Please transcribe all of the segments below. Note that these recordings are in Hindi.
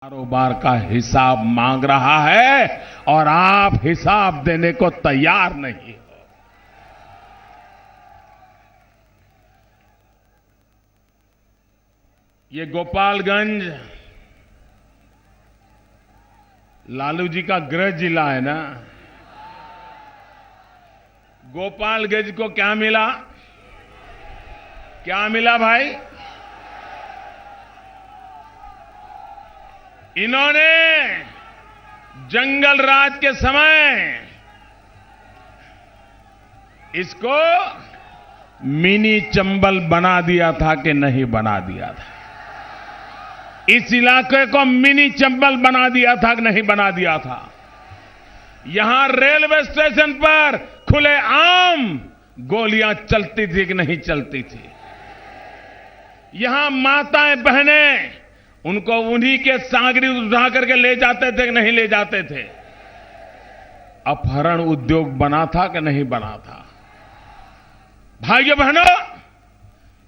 कारोबार का हिसाब मांग रहा है और आप हिसाब देने को तैयार नहीं हो। ये गोपालगंज लालू जी का गृह जिला है ना। गोपालगंज को क्या मिला? क्या मिला भाई? इन्होंने जंगल राज के समय इसको मिनी चंबल बना दिया था कि नहीं बना दिया था? इस इलाके को मिनी चंबल बना दिया था कि नहीं बना दिया था? यहां रेलवे स्टेशन पर खुलेआम गोलियां चलती थी कि नहीं चलती थी? यहां माताएं बहनें उनको उन्हीं के सागरी उठा करके ले जाते थे कि नहीं ले जाते थे? अपहरण उद्योग बना था कि नहीं बना था? भाइयों बहनों,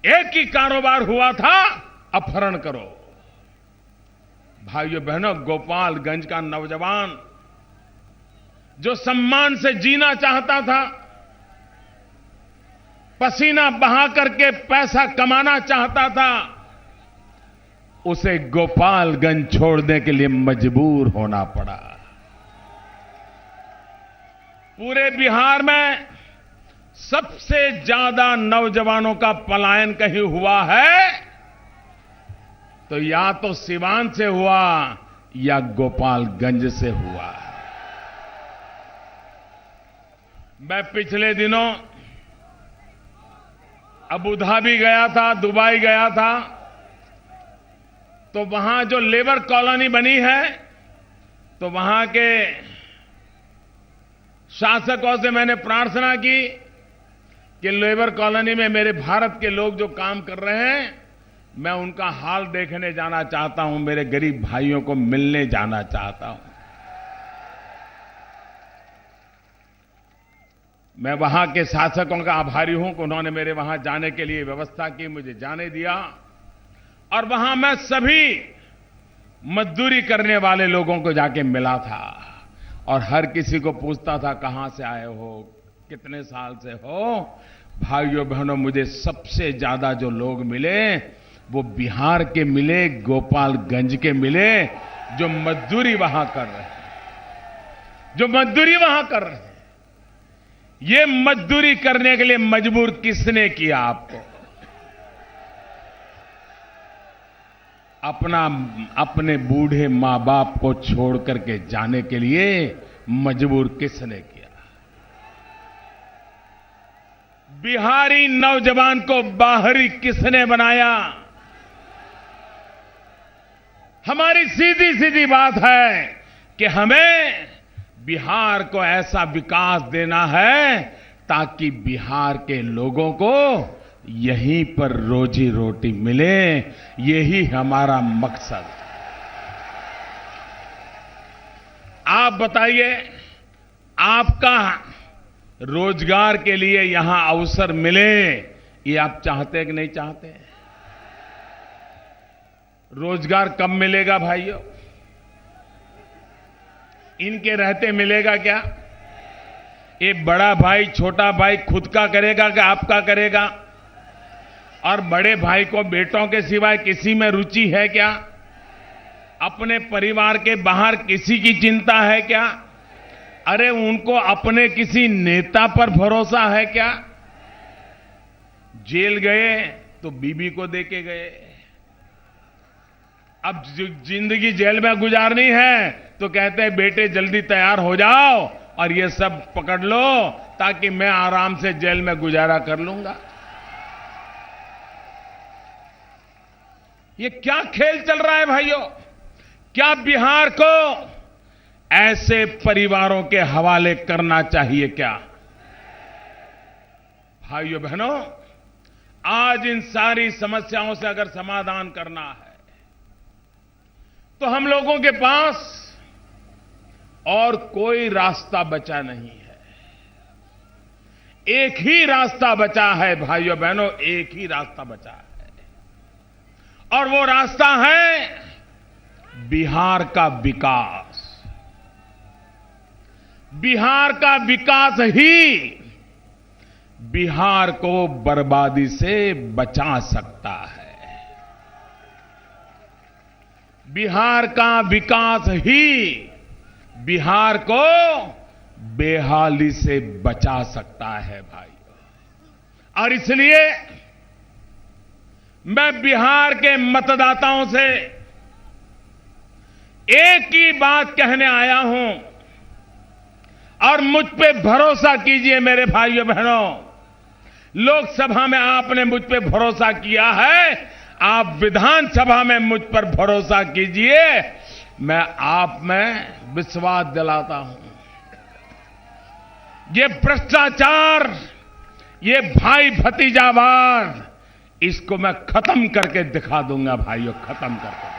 एक ही कारोबार हुआ था, अपहरण करो। भाइयों बहनों, गोपालगंज का नौजवान जो सम्मान से जीना चाहता था, पसीना बहा करके पैसा कमाना चाहता था, उसे गोपालगंज छोड़ने के लिए मजबूर होना पड़ा। पूरे बिहार में सबसे ज्यादा नौजवानों का पलायन कहीं हुआ है तो या तो सिवान से हुआ या गोपालगंज से हुआ। मैं पिछले दिनों अबू धाबी गया था, दुबई गया था, तो वहां जो लेबर कॉलोनी बनी है, तो वहां के शासकों से मैंने प्रार्थना की कि लेबर कॉलोनी में मेरे भारत के लोग जो काम कर रहे हैं, मैं उनका हाल देखने जाना चाहता हूं, मेरे गरीब भाइयों को मिलने जाना चाहता हूं। मैं वहां के शासकों का आभारी हूं कि उन्होंने मेरे वहां जाने के लिए व्यवस्था की, मुझे जाने दिया। और वहां मैं सभी मजदूरी करने वाले लोगों को जाके मिला था और हर किसी को पूछता था, कहां से आए हो, कितने साल से हो? भाइयों बहनों, मुझे सबसे ज्यादा जो लोग मिले वो बिहार के मिले, गोपालगंज के मिले, जो मजदूरी वहां कर रहे हैं, जो मजदूरी वहां कर रहे हैं। ये मजदूरी करने के लिए मजबूर किसने किया आपको? अपने बूढ़े मां बाप को छोड़ करके जाने के लिए मजबूर किसने किया? बिहारी नौजवान को बाहरी किसने बनाया? हमारी सीधी सीधी बात है कि हमें बिहार को ऐसा विकास देना है ताकि बिहार के लोगों को यहीं पर रोजी रोटी मिले। यही हमारा मकसद। आप बताइए, आपका रोजगार के लिए यहां अवसर मिले, ये आप चाहते हैं कि नहीं चाहते? रोजगार कब मिलेगा भाइयों? इनके रहते मिलेगा क्या? एक बड़ा भाई छोटा भाई खुद का करेगा कि आपका करेगा? और बड़े भाई को बेटों के सिवाय किसी में रुचि है क्या? अपने परिवार के बाहर किसी की चिंता है क्या? अरे उनको अपने किसी नेता पर भरोसा है क्या? जेल गए तो बीबी को देके गए। अब जिंदगी जेल में गुजारनी है तो कहते हैं बेटे जल्दी तैयार हो जाओ और ये सब पकड़ लो ताकि मैं आराम से जेल में गुजारा कर लूंगा। ये क्या खेल चल रहा है भाइयों? क्या बिहार को ऐसे परिवारों के हवाले करना चाहिए क्या? भाइयों बहनों, आज इन सारी समस्याओं से अगर समाधान करना है तो हम लोगों के पास और कोई रास्ता बचा नहीं है। एक ही रास्ता बचा है भाइयों बहनों, एक ही रास्ता बचा है और वो रास्ता है बिहार का विकास, बिहार का विकास ही बिहार को बर्बादी से बचा सकता है। बिहार का विकास ही बिहार को बेहाली से बचा सकता है भाइयों। और इसलिए मैं बिहार के मतदाताओं से एक ही बात कहने आया हूं और मुझ पे भरोसा कीजिए मेरे भाइयों बहनों। लोकसभा में आपने मुझ पे भरोसा किया है, आप विधानसभा में मुझ पर भरोसा कीजिए। मैं आप में विश्वास दिलाता हूं, ये भ्रष्टाचार, ये भाई भतीजावाद, इसको मैं खत्म करके दिखा दूंगा भाइयों, खत्म करके।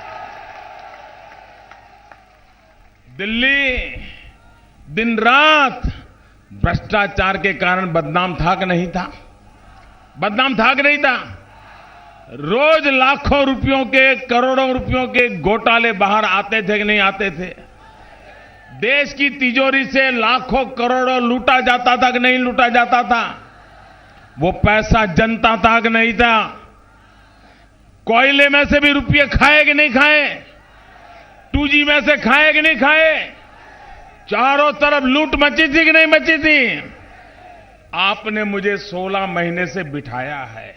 दिल्ली दिन रात भ्रष्टाचार के कारण बदनाम था कि नहीं था? बदनाम था कि नहीं था? रोज लाखों रुपयों के, करोड़ों रुपयों के घोटाले बाहर आते थे कि नहीं आते थे? देश की तिजोरी से लाखों करोड़ों लूटा जाता था कि नहीं लूटा जाता था? वो पैसा जनता था कि नहीं था? कोयले में से भी रुपये खाए कि नहीं खाए? 2G में से खाए कि नहीं खाए? चारों तरफ लूट मची थी कि नहीं मची थी? आपने मुझे 16 महीने से बिठाया है,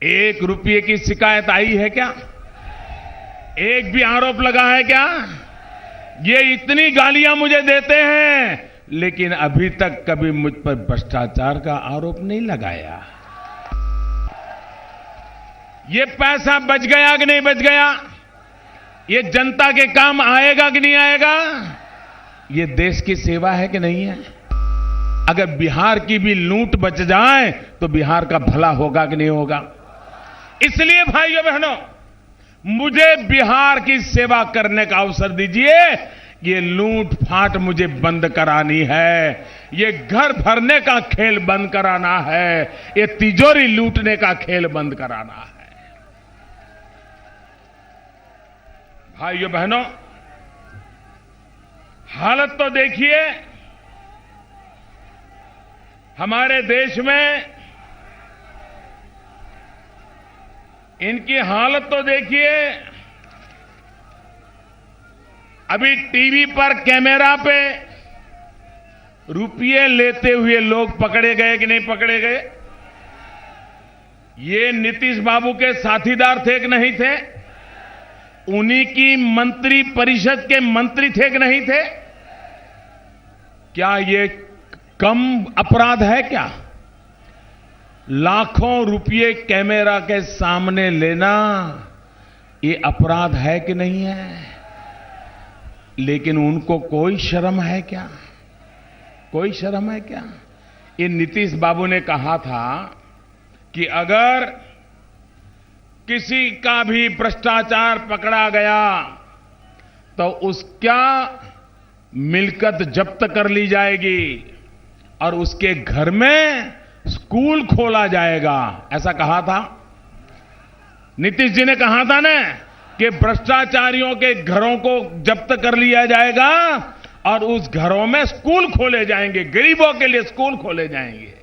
1 रुपये की शिकायत आई है क्या? एक भी आरोप लगा है क्या? ये इतनी गालियां मुझे देते हैं, लेकिन अभी तक कभी मुझ पर भ्रष्टाचार का आरोप नहीं लगाया। ये पैसा बच गया कि नहीं बच गया? ये जनता के काम आएगा कि नहीं आएगा? ये देश की सेवा है कि नहीं है? अगर बिहार की भी लूट बच जाए तो बिहार का भला होगा कि नहीं होगा? इसलिए भाइयों बहनों, मुझे बिहार की सेवा करने का अवसर दीजिए। ये लूट फाट मुझे बंद करानी है, ये घर भरने का खेल बंद कराना है, ये तिजोरी लूटने का खेल बंद कराना है। भाइयों बहनों, हालत तो देखिए हमारे देश में, इनकी हालत तो देखिए। अभी टीवी पर कैमरा पे रुपये लेते हुए लोग पकड़े गए कि नहीं पकड़े गए? ये नीतीश बाबू के साथीदार थे कि नहीं थे? उन्हीं की मंत्री परिषद के मंत्री थे कि नहीं थे? क्या ये कम अपराध है क्या? लाखों रुपये कैमरा के सामने लेना ये अपराध है कि नहीं है? लेकिन उनको कोई शर्म है क्या? कोई शर्म है क्या? ये नीतीश बाबू ने कहा था कि अगर किसी का भी भ्रष्टाचार पकड़ा गया तो उसका मिल्कियत जब्त कर ली जाएगी और उसके घर में स्कूल खोला जाएगा, ऐसा कहा था। नीतीश जी ने कहा था ना कि भ्रष्टाचारियों के घरों को जब्त कर लिया जाएगा और उस घरों में स्कूल खोले जाएंगे, गरीबों के लिए स्कूल खोले जाएंगे।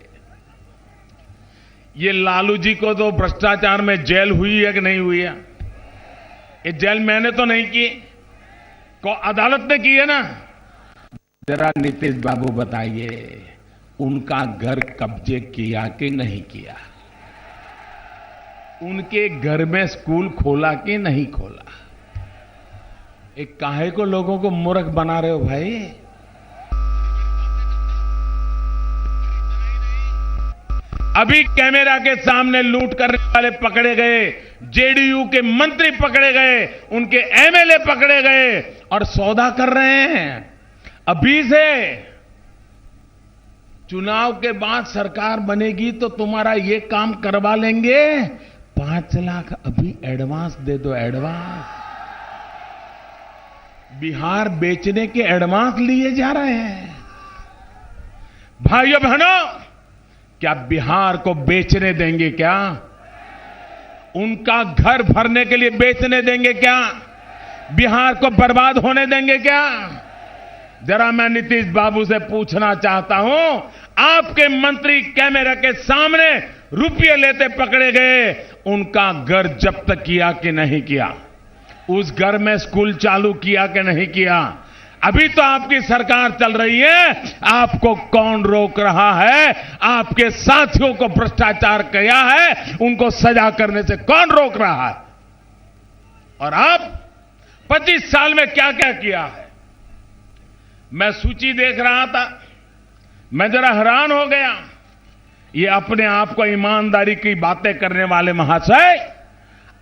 ये लालू जी को तो भ्रष्टाचार में जेल हुई है कि नहीं हुई है? ये जेल मैंने तो नहीं की, अदालत ने की है ना। जरा नीतीश बाबू बताइए, उनका घर कब्जे किया कि नहीं किया? उनके घर में स्कूल खोला कि नहीं खोला? एक काहे को लोगों को मूर्ख बना रहे हो भाई? अभी कैमरा के सामने लूट करने वाले पकड़े गए, जेडीयू के मंत्री पकड़े गए, उनके एमएलए पकड़े गए और सौदा कर रहे हैं। अभी से चुनाव के बाद सरकार बनेगी तो तुम्हारा ये काम करवा लेंगे, 5 लाख अभी एडवांस दे दो, एडवांस। बिहार बेचने के एडवांस लिए जा रहे हैं। भाइयों बहनों, क्या बिहार को बेचने देंगे क्या? उनका घर भरने के लिए बेचने देंगे क्या? बिहार को बर्बाद होने देंगे क्या? जरा मैं नीतीश बाबू से पूछना चाहता हूं, आपके मंत्री कैमरे के सामने रुपये लेते पकड़े गए, उनका घर जब्त किया कि नहीं किया? उस घर में स्कूल चालू किया कि नहीं किया? अभी तो आपकी सरकार चल रही है, आपको कौन रोक रहा है? आपके साथियों को भ्रष्टाचार किया है, उनको सजा करने से कौन रोक रहा है? और आप 25 साल में क्या क्या किया है? मैं सूची देख रहा था, मैं जरा हैरान हो गया। ये अपने आप को ईमानदारी की बातें करने वाले महाशय,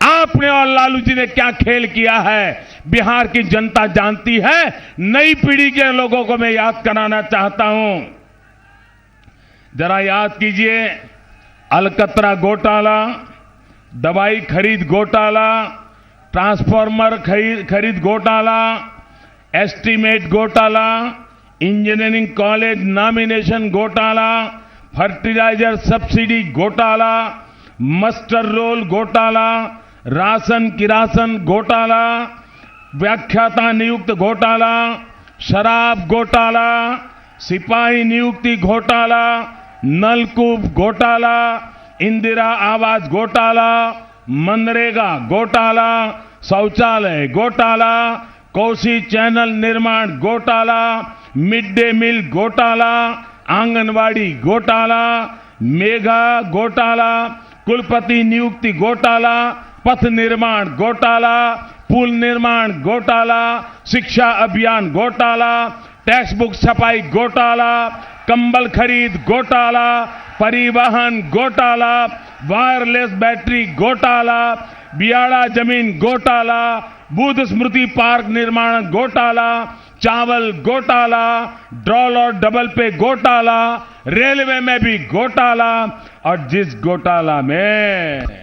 आपने और लालू जी ने क्या खेल किया है, बिहार की जनता जानती है। नई पीढ़ी के लोगों को मैं याद कराना चाहता हूं। जरा याद कीजिए, अलकतरा घोटाला, दवाई खरीद घोटाला, ट्रांसफार्मर खरीद घोटाला, एस्टीमेट घोटाला, इंजीनियरिंग कॉलेज नॉमिनेशन घोटाला, फर्टिलाइजर सब्सिडी घोटाला, मस्टर रोल घोटाला, राशन किरासन घोटाला, व्याख्याता नियुक्त घोटाला, शराब घोटाला, सिपाही नियुक्ति घोटाला, नलकूप घोटाला, इंदिरा आवास घोटाला, मनरेगा घोटाला, शौचालय घोटाला, कोसी चैनल निर्माण घोटाला, मिड डे मील घोटाला, आंगनवाड़ी घोटाला, मेगा घोटाला, कुलपति नियुक्ति घोटाला, पथ निर्माण घोटाला, पुल निर्माण घोटाला, शिक्षा अभियान घोटाला, टेक्स्ट बुक छपाई घोटाला, कंबल खरीद घोटाला, परिवहन घोटाला, वायरलेस बैटरी घोटाला, बियाड़ा जमीन घोटाला, बुद्ध स्मृति पार्क निर्माण घोटाला, चावल घोटाला, ड्रॉल और डबल पे घोटाला, रेलवे में भी घोटाला। और जिस घोटाला में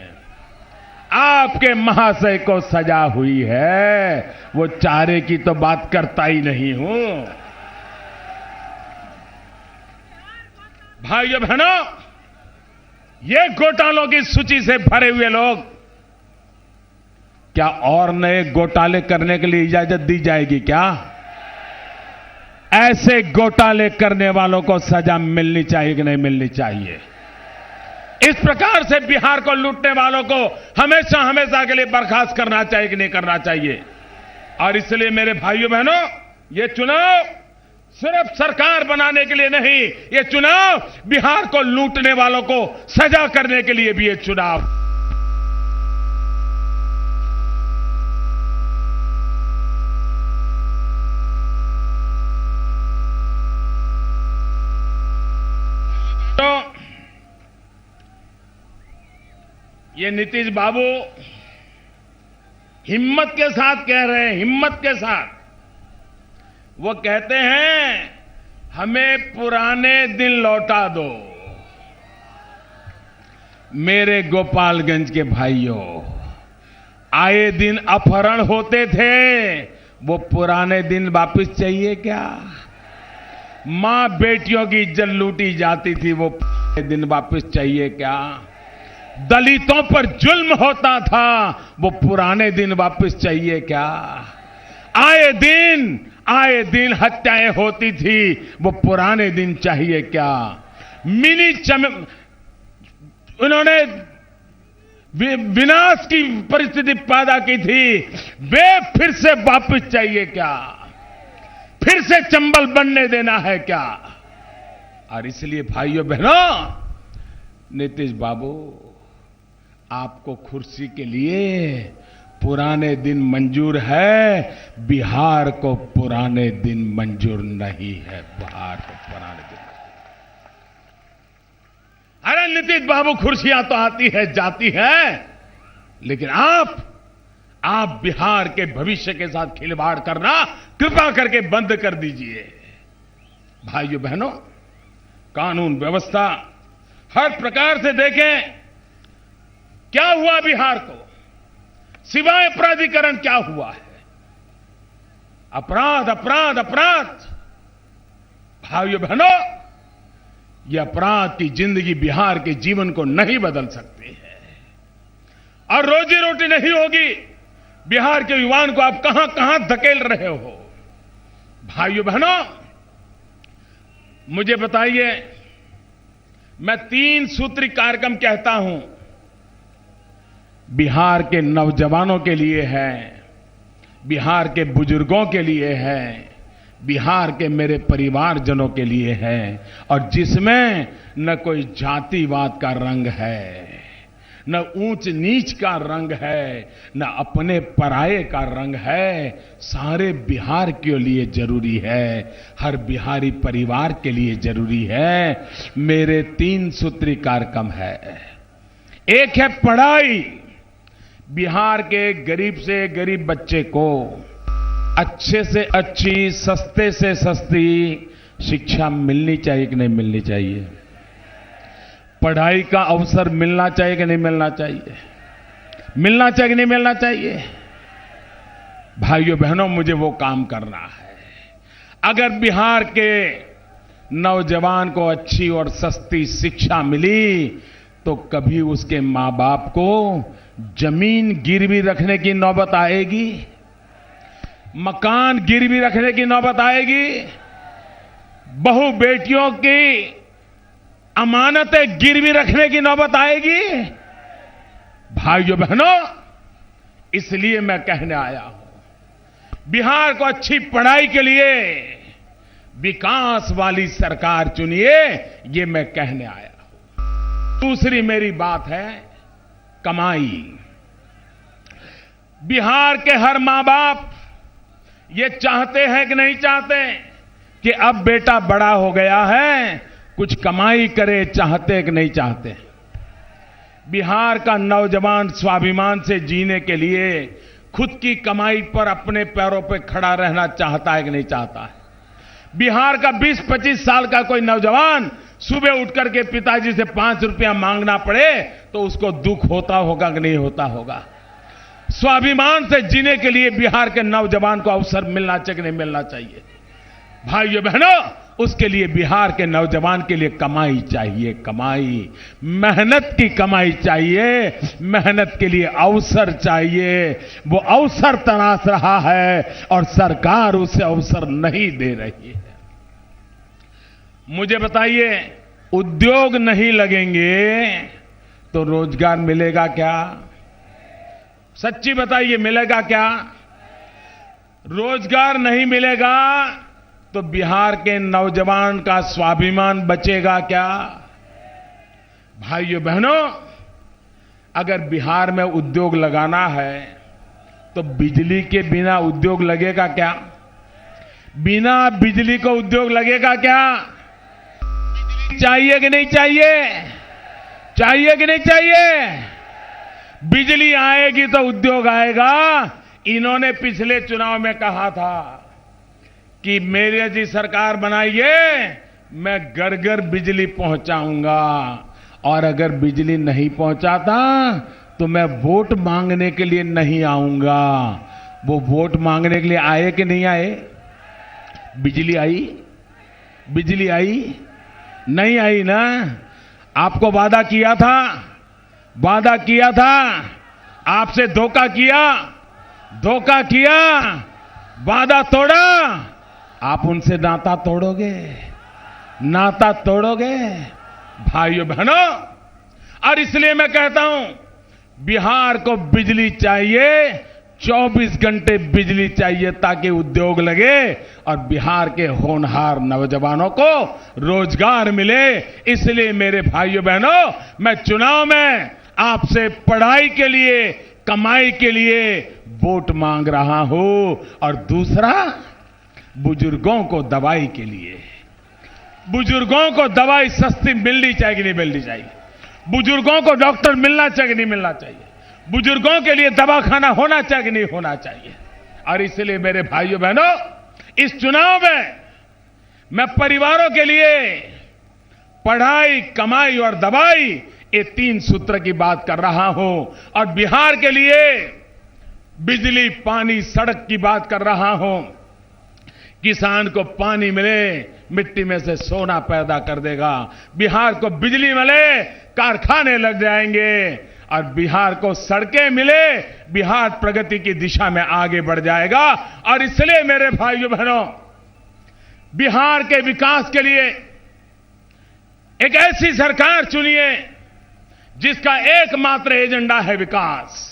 आपके महाशय को सजा हुई है, वो चारे की तो बात करता ही नहीं हूं। भाइयों बहनों, ये घोटालों की सूची से भरे हुए लोग, क्या और नए घोटाले करने के लिए इजाजत दी जाएगी क्या? ऐसे घोटाले करने वालों को सजा मिलनी चाहिए कि नहीं मिलनी चाहिए? इस प्रकार से बिहार को लूटने वालों को हमेशा हमेशा के लिए बर्खास्त करना चाहिए कि नहीं करना चाहिए? और इसलिए मेरे भाइयों बहनों, ये चुनाव सिर्फ सरकार बनाने के लिए नहीं, ये चुनाव बिहार को लूटने वालों को सजा करने के लिए भी ये चुनाव। तो ये नीतीश बाबू हिम्मत के साथ कह रहे हैं, हिम्मत के साथ वो कहते हैं, हमें पुराने दिन लौटा दो। मेरे गोपालगंज के भाइयों, आए दिन अपहरण होते थे, वो पुराने दिन वापस चाहिए क्या? मां बेटियों की इज्जत लूटी जाती थी, वो पुराने दिन वापस चाहिए क्या? दलितों पर जुल्म होता था, वो पुराने दिन वापस चाहिए क्या? आए दिन हत्याएं होती थी, वो पुराने दिन चाहिए क्या? उन्होंने विनाश की परिस्थिति पैदा की थी, वे फिर से वापस चाहिए क्या? फिर से चंबल बनने देना है क्या? और इसलिए भाइयों बहनों, नीतीश बाबू, आपको कुर्सी के लिए पुराने दिन मंजूर है, बिहार को पुराने दिन मंजूर नहीं है। बिहार को पुराने दिन। अरे नीतीश बाबू, कुर्सियां तो आती है जाती है, लेकिन आप बिहार के भविष्य के साथ खिलवाड़ करना कृपा करके बंद कर दीजिए। भाइयों बहनों, कानून व्यवस्था हर प्रकार से देखें, क्या हुआ बिहार को? सिवाय अपराधीकरण क्या हुआ है? अपराध अपराध अपराध। भाइयों बहनों, यह अपराध की जिंदगी बिहार के जीवन को नहीं बदल सकती है। और रोजी रोटी नहीं होगी, बिहार के युवाओं को आप कहां कहां धकेल रहे हो। भाइयों बहनों, मुझे बताइए, मैं 3 सूत्री कार्यक्रम कहता हूं, बिहार के नौजवानों के लिए है, बिहार के बुजुर्गों के लिए है, बिहार के मेरे परिवारजनों के लिए है, और जिसमें न कोई जातिवाद का रंग है, न ऊंच नीच का रंग है, न अपने पराये का रंग है। सारे बिहार के लिए जरूरी है, हर बिहारी परिवार के लिए जरूरी है। मेरे 3 सूत्री कार्यक्रम है। एक है पढ़ाई। बिहार के गरीब से गरीब बच्चे को अच्छे से अच्छी, सस्ते से सस्ती शिक्षा मिलनी चाहिए कि नहीं मिलनी चाहिए? पढ़ाई का अवसर मिलना चाहिए कि नहीं मिलना चाहिए? मिलना चाहिए कि नहीं मिलना चाहिए? भाइयों बहनों, मुझे वो काम करना है। अगर बिहार के नौजवान को अच्छी और सस्ती शिक्षा मिली तो कभी उसके मां बाप को जमीन गिरवी रखने की नौबत आएगी, मकान गिरवी रखने की नौबत आएगी, बहु बेटियों की अमानतें गिरवी रखने की नौबत आएगी। भाइयों बहनों, इसलिए मैं कहने आया हूं, बिहार को अच्छी पढ़ाई के लिए विकास वाली सरकार चुनिए, ये मैं कहने आया हूं। दूसरी मेरी बात है कमाई। बिहार के हर मां बाप ये चाहते हैं कि नहीं चाहते कि अब बेटा बड़ा हो गया है, कुछ कमाई करे, चाहते कि नहीं चाहते? बिहार का नौजवान स्वाभिमान से जीने के लिए खुद की कमाई पर अपने पैरों पर खड़ा रहना चाहता है कि नहीं चाहता है? बिहार का 20-25 साल का कोई नौजवान सुबह उठकर के पिताजी से 5 रुपया मांगना पड़े तो उसको दुख होता होगा कि नहीं होता होगा? स्वाभिमान से जीने के लिए बिहार के नौजवान को अवसर मिलना चाहिए कि नहीं मिलना चाहिए? भाइयों बहनों, उसके लिए बिहार के नौजवान के लिए कमाई चाहिए, कमाई, मेहनत की कमाई चाहिए, मेहनत के लिए अवसर चाहिए। वो अवसर तलाश रहा है और सरकार उसे अवसर नहीं दे रही है। मुझे बताइए, उद्योग नहीं लगेंगे तो रोजगार मिलेगा क्या? सच्ची बताइए, मिलेगा क्या? रोजगार नहीं मिलेगा तो बिहार के नौजवान का स्वाभिमान बचेगा क्या? भाइयों बहनों, अगर बिहार में उद्योग लगाना है तो बिजली के बिना उद्योग लगेगा क्या? बिना बिजली को उद्योग लगेगा क्या? चाहिए कि नहीं चाहिए? चाहिए कि नहीं चाहिए? बिजली आएगी तो उद्योग आएगा। इन्होंने पिछले चुनाव में कहा था कि मेरे जी सरकार बनाइए, मैं घर घर बिजली पहुंचाऊंगा, और अगर बिजली नहीं पहुंचाता तो मैं वोट मांगने के लिए नहीं आऊंगा। वो वोट मांगने के लिए आए कि नहीं आए? बिजली आई? बिजली आई? नहीं आई ना? आपको वादा किया था, वादा किया था, आपसे धोखा किया, धोखा किया, वादा तोड़ा, आप उनसे नाता तोड़ोगे, नाता तोड़ोगे। भाइयों बहनों, और इसलिए मैं कहता हूं, बिहार को बिजली चाहिए, 24 घंटे बिजली चाहिए ताकि उद्योग लगे और बिहार के होनहार नौजवानों को रोजगार मिले। इसलिए मेरे भाइयों बहनों, मैं चुनाव में आपसे पढ़ाई के लिए, कमाई के लिए वोट मांग रहा हूं, और दूसरा बुजुर्गों को दवाई के लिए। बुजुर्गों को दवाई सस्ती मिलनी चाहिए कि नहीं मिलनी चाहिए? बुजुर्गों को डॉक्टर मिलना चाहिए कि नहीं मिलना चाहिए? बुजुर्गों के लिए दवाखाना होना चाहिए कि नहीं होना चाहिए? और इसलिए मेरे भाइयों बहनों, इस चुनाव में मैं परिवारों के लिए पढ़ाई, कमाई और दवाई, ये 3 सूत्र की बात कर रहा हूं, और बिहार के लिए बिजली, पानी, सड़क की बात कर रहा हूं। किसान को पानी मिले, मिट्टी में से सोना पैदा कर देगा। बिहार को बिजली मिले, कारखाने लग जाएंगे, और बिहार को सड़कें मिले, बिहार प्रगति की दिशा में आगे बढ़ जाएगा। और इसलिए मेरे भाइयों बहनों, बिहार के विकास के लिए एक ऐसी सरकार चुनिए जिसका एकमात्र एजेंडा है विकास।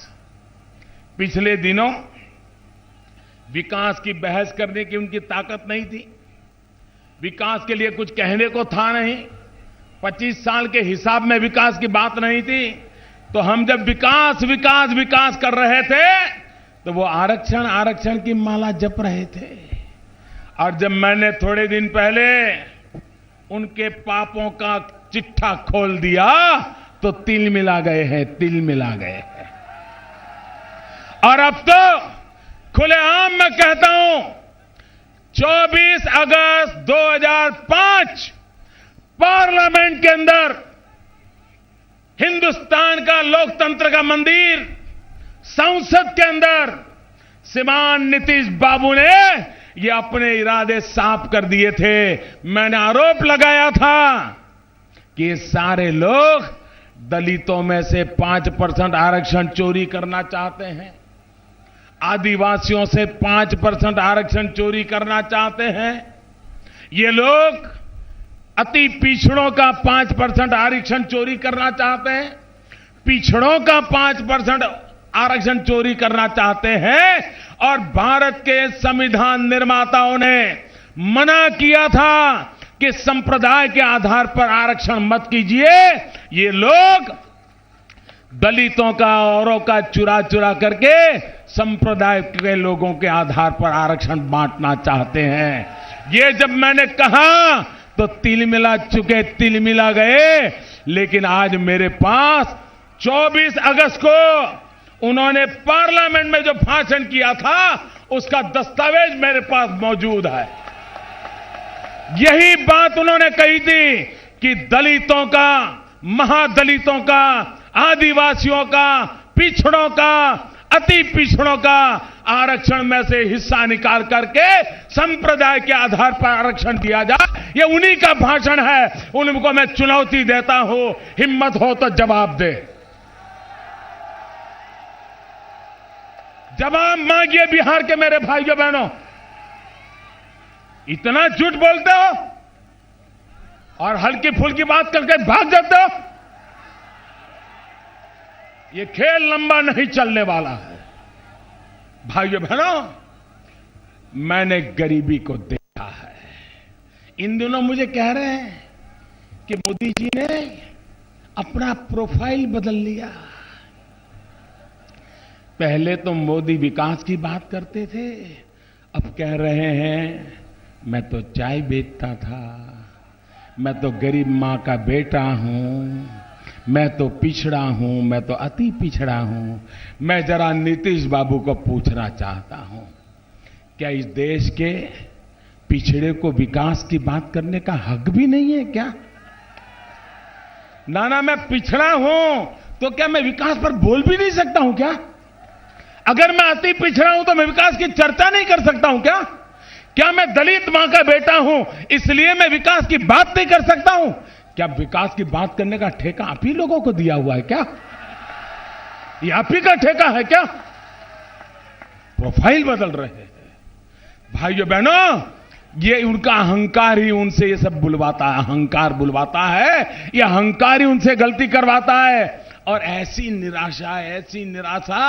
पिछले दिनों विकास की बहस करने की उनकी ताकत नहीं थी, विकास के लिए कुछ कहने को था नहीं, 25 साल के हिसाब में विकास की बात नहीं थी। तो हम जब विकास विकास विकास कर रहे थे तो वो आरक्षण आरक्षण की माला जप रहे थे। और जब मैंने थोड़े दिन पहले उनके पापों का चिट्ठा खोल दिया तो तिल मिला गए हैं, तिल मिला गए हैं। और अब तो खुलेआम मैं कहता हूं, 24 अगस्त 2005 पार्लियामेंट के अंदर हिंदुस्तान का लोकतंत्र का मंदिर, संसद के अंदर श्रीमान नीतीश बाबू ने ये अपने इरादे साफ कर दिए थे। मैंने आरोप लगाया था कि ये सारे लोग दलितों में से 5% आरक्षण चोरी करना चाहते हैं, आदिवासियों से 5% आरक्षण चोरी करना चाहते हैं, ये लोग अति पिछड़ों का 5% आरक्षण चोरी करना चाहते हैं, पिछड़ों का 5% आरक्षण चोरी करना चाहते हैं। और भारत के संविधान निर्माताओं ने मना किया था कि संप्रदाय के आधार पर आरक्षण मत कीजिए। ये लोग दलितों का औरों का चुरा चुरा करके संप्रदाय के लोगों के आधार पर आरक्षण बांटना चाहते हैं। ये जब मैंने कहा तो तिल मिला चुके, तिल मिला गए। लेकिन आज मेरे पास 24 अगस्त को उन्होंने पार्लियामेंट में जो भाषण किया था उसका दस्तावेज मेरे पास मौजूद है। यही बात उन्होंने कही थी कि दलितों का, महादलितों का, आदिवासियों का, पिछड़ों का, अति पिछड़ों का आरक्षण में से हिस्सा निकाल करके संप्रदाय के आधार पर आरक्षण दिया जाए। ये उन्हीं का भाषण है। उनको मैं चुनौती देता हूं, हिम्मत हो तो जवाब दे, जवाब मांगिए बिहार के मेरे भाइयों बहनों। इतना झूठ बोलते हो और हल्की फुल्की बात करके भाग जाते हो। ये खेल लंबा नहीं चलने वाला है। भाइयों बहनों, मैंने गरीबी को देखा है। इन दिनों मुझे कह रहे हैं कि मोदी जी ने अपना प्रोफाइल बदल लिया। पहले तो मोदी विकास की बात करते थे, अब कह रहे हैं मैं तो चाय बेचता था, मैं तो गरीब मां का बेटा हूं, मैं तो पिछड़ा हूं, मैं तो अति पिछड़ा हूं। मैं जरा नीतीश बाबू को पूछना चाहता हूं, क्या इस देश के पिछड़े को विकास की बात करने का हक भी नहीं है क्या? ना मैं पिछड़ा हूं तो क्या मैं विकास पर बोल भी नहीं सकता हूं क्या? अगर मैं अति पिछड़ा हूं तो मैं विकास की चर्चा नहीं कर सकता हूं क्या? क्या मैं दलित मां का बेटा हूं इसलिए मैं विकास की बात नहीं कर सकता हूं? क्या विकास की बात करने का ठेका आप ही लोगों को दिया हुआ है क्या? ये आप ही का ठेका है क्या? प्रोफाइल बदल रहे हैं। भाइयों बहनों, ये उनका अहंकार ही उनसे ये सब बुलवाता है, अहंकार बुलवाता है, ये अहंकार ही उनसे गलती करवाता है। और ऐसी निराशा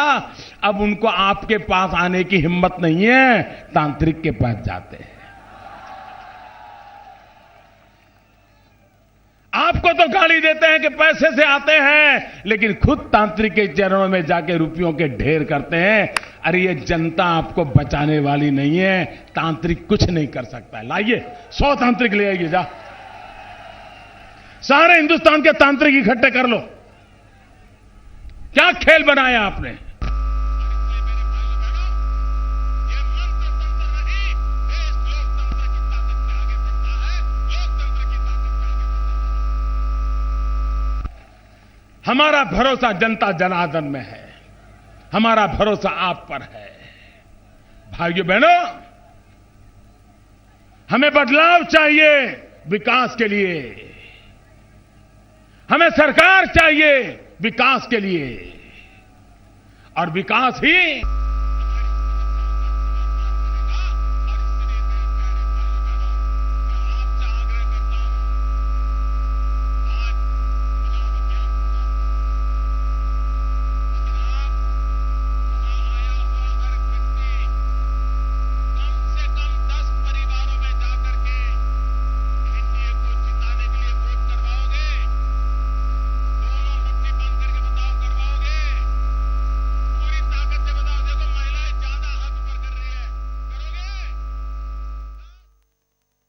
अब उनको आपके पास आने की हिम्मत नहीं है, तांत्रिक के पास जाते हैं। आपको तो गाली देते हैं कि पैसे से आते हैं, लेकिन खुद तांत्रिक के चरणों में जाके रुपयों के ढेर करते हैं। अरे ये जनता आपको बचाने वाली नहीं है, तांत्रिक कुछ नहीं कर सकता है। लाइए 100 तांत्रिक ले आइए, जा सारे हिंदुस्तान के तांत्रिक इकट्ठे कर लो। क्या खेल बनाया आपने? हमारा भरोसा जनता जनार्दन में है, हमारा भरोसा आप पर है। भाइयों बहनों, हमें बदलाव चाहिए विकास के लिए, हमें सरकार चाहिए विकास के लिए और विकास ही